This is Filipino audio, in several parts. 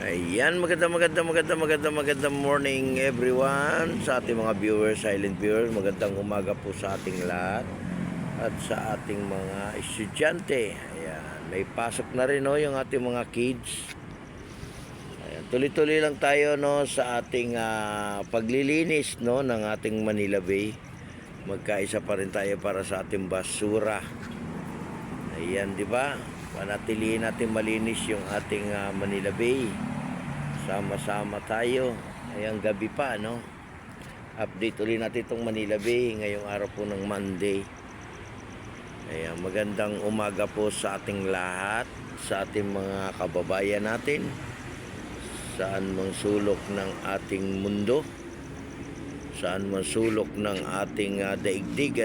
Ayan, magandang morning everyone sa ating mga viewers, silent viewers. Magandang umaga po sa ating lahat at sa ating mga estudyante. Ayan, may pasok na rin yung ating mga kids. Ayan, tuloy-tuloy lang tayo sa ating paglilinis ng ating Manila Bay. Magkaisa pa rin tayo para sa ating basura. Ayan, di ba? Panatilihin natin malinis yung ating Manila Bay. Sama-sama tayo. Ayang gabi pa, Update ulit natin itong Manila Bay ngayong araw po ng Monday. Ayan, magandang umaga po sa ating lahat, sa ating mga kababayan natin, saan mang sulok ng ating mundo, saan mang sulok ng ating daigdig,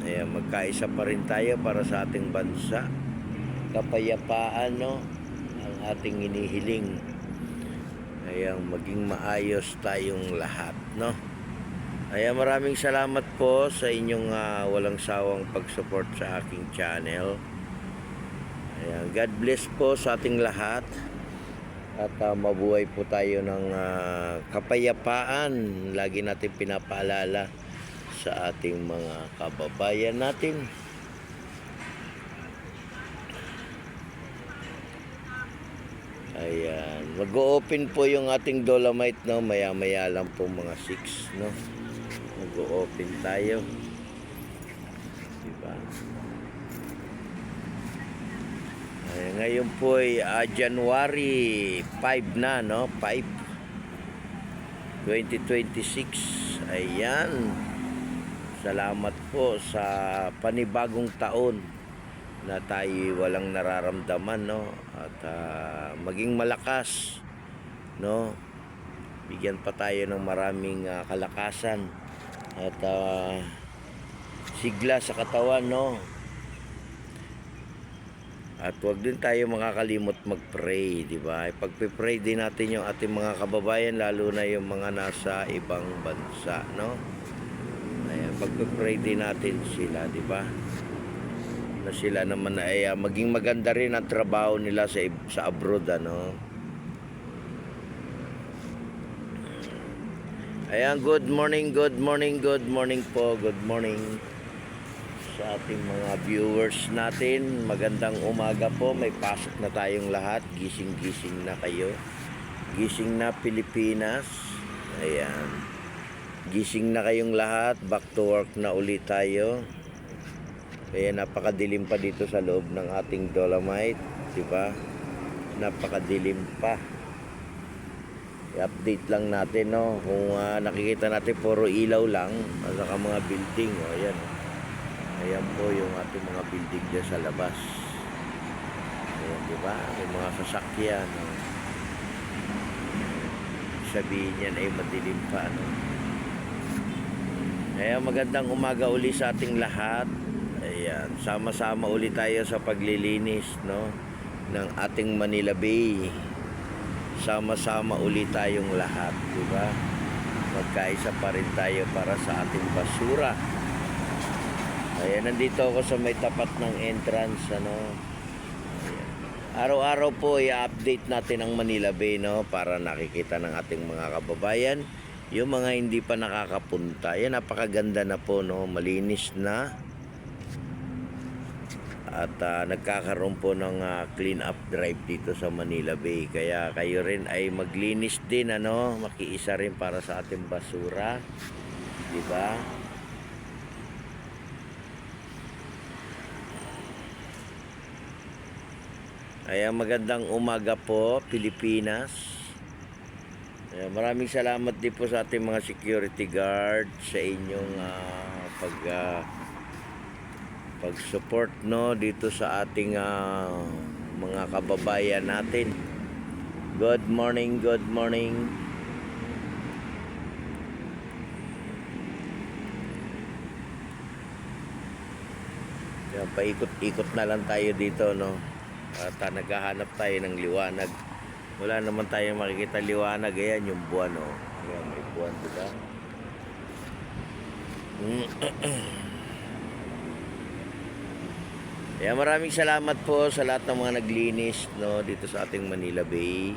Ayan, magkaisa pa rin tayo para sa ating bansa. Kapayapaan, ang ating inihiling. Ayan, maging maayos tayong lahat, Ayan, maraming salamat po sa inyong walang sawang pag-support sa aking channel. Ayan, God bless po sa ating lahat. At mabuhay po tayo ng kapayapaan. Lagi natin pinapaalala sa ating mga kababayan natin. Ayan, mag-o-open po yung ating Dolomite, maya-maya lang po mga 6, mag-o-open tayo. Diba? Ayan, ngayon po ay January 5 na, 5 2026. Ayan, salamat po sa panibagong taon na tayo walang nararamdaman, at maging malakas, bigyan pa tayo ng maraming kalakasan at sigla sa katawan, at wag din tayo makakalimot mag-pray, di ba? Pagpe-pray din natin yung ating mga kababayan, lalo na yung mga nasa ibang bansa, Ayan, pagpe-pray din natin sila, di ba? Na sila naman ay maging maganda rin ang trabaho nila sa abroad, Ayan, good morning po, good morning sa ating mga viewers natin. Magandang umaga po, may pasok na tayong lahat. Gising na kayo, gising na Pilipinas. Ayan, gising na kayong lahat, back to work na ulit tayo. Kaya napakadilim pa dito sa loob ng ating Dolomite, di ba? Napakadilim pa. I-update lang natin, kung nakikita natin puro ilaw lang at saka mga building, ayan. Ayan po yung ating mga building dyan sa labas. Ayan, di ba? May mga sasakyan, Sabihin yan ay madilim pa, Ayan, magandang umaga uli sa ating lahat. Ayan, sama-sama ulit tayo sa paglilinis, ng ating Manila Bay. Sama-sama ulit tayong lahat, di ba? Magkaisa pa rin tayo para sa ating basura. Ayan, nandito ako sa may tapat ng entrance, Ayan. Araw-araw po i-update natin ang Manila Bay, para nakikita ng ating mga kababayan yung mga hindi pa nakakapunta. Ayan, napakaganda na po, malinis na. At nagkakaroon po ng clean up drive dito sa Manila Bay. Kaya kayo rin ay maglinis din, makiisa rin para sa ating basura, di ba? Ayan, magandang umaga po, Pilipinas. Ayan, maraming salamat din po sa ating mga security guard sa inyong pag-support, dito sa ating mga kababayan natin. Good morning. Ayan, paikot-ikot na lang tayo dito, at naghahanap tayo ng liwanag. Wala naman tayong makikita liwanag. Ayan yung buwan, Ayan, may buwan, diba? Ayan, maraming salamat po sa lahat ng mga naglinis, dito sa ating Manila Bay.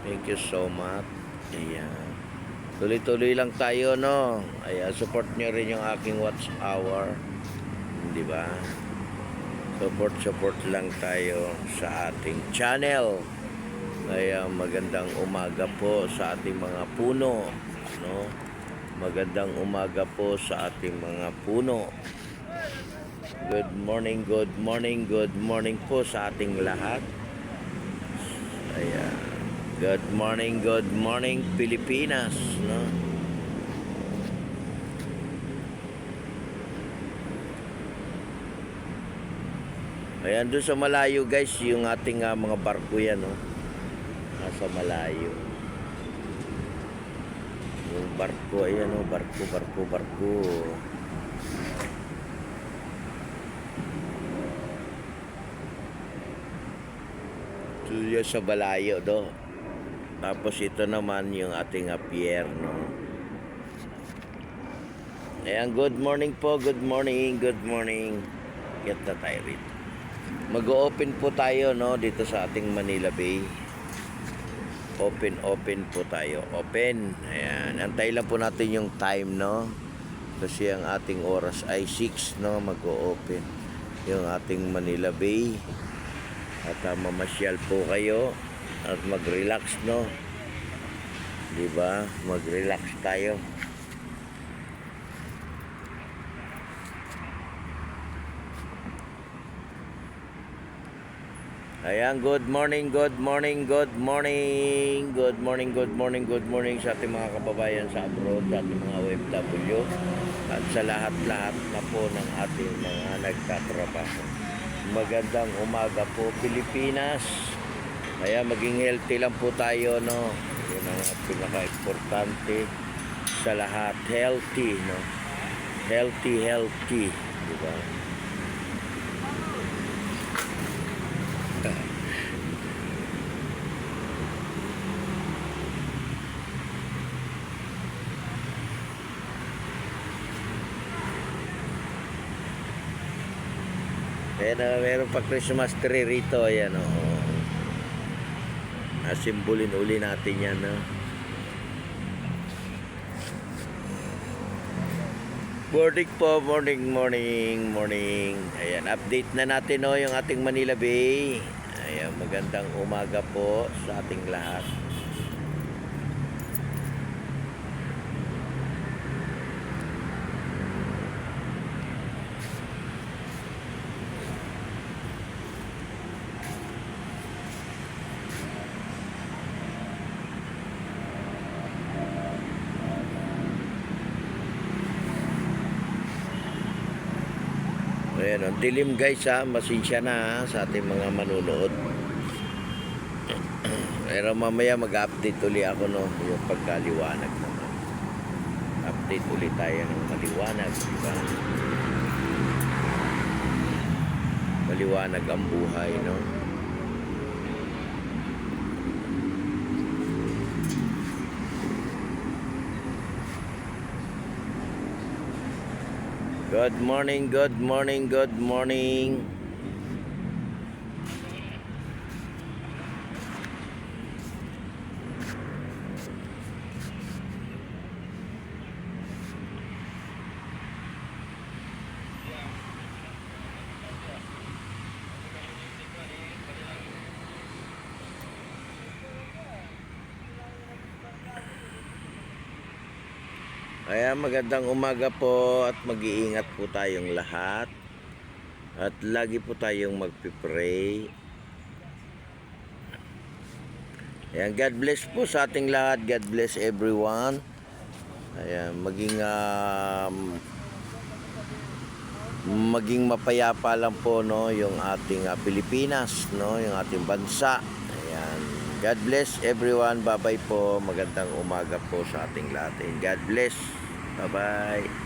Thank you so much. Ayan. Tuloy-tuloy lang tayo, no? Ayan, support nyo rin yung aking watch hour. Di ba? Support lang tayo sa ating channel. Ayan, magandang umaga po sa ating mga puno, no? Magandang umaga po sa ating mga puno. Good morning po sa ating lahat. Ayan. Good morning Pilipinas, no? Ayan, doon sa malayo guys, yung ating mga barko yan, no? Nasa malayo. Yung barko, ayan, no? Barko. Tuloy sa malayo, do. Tapos ito naman yung ating pier, no? Ayan, good morning po, good morning. Get na tayo rito. Mag-open po tayo, no, dito sa ating Manila Bay. Open po tayo. Open. Ayan, antay lang po natin yung time, no? Kasi ang ating oras ay 6, no? Mag-open yung ating Manila Bay. At mamasyal po kayo at mag-relax, no? Di ba? Mag-relax tayo. Ayan, good morning sa ating mga kababayan sa abroad, sa ating mga OFW at sa lahat-lahat na po ng ating mga nagtatrabaho. Magandang umaga po Pilipinas. Kaya maging healthy lang po tayo, no? Yun ang pinaka-importante sa lahat. Healthy, no? Healthy, di ba? Meron pa Christmas tree rito, ayan, oh. Simbolin uli natin yan, no? Morning po, morning. Ayan, update na natin, no, yung ating Manila Bay. Ayan, magandang umaga po sa ating lahat. Ayan, ang dilim guys, masensya na sa ating mga manunood. Pero mamaya mag-update uli ako, no, yung pagkaliwanag naman. Update uli tayo ng maliwanag, diba? Maliwanag ang buhay, no? Good morning. Kaya magandang umaga po at mag-iingat po tayong lahat. At lagi po tayong magpipray. Ayan, God bless po sa ating lahat. God bless everyone. Ayan, maging mapayapa lang po, no, yung ating Pilipinas, no, yung ating bansa. Ayan. God bless everyone. Bye-bye po. Magandang umaga po sa ating lahat. And God bless. Bye-bye.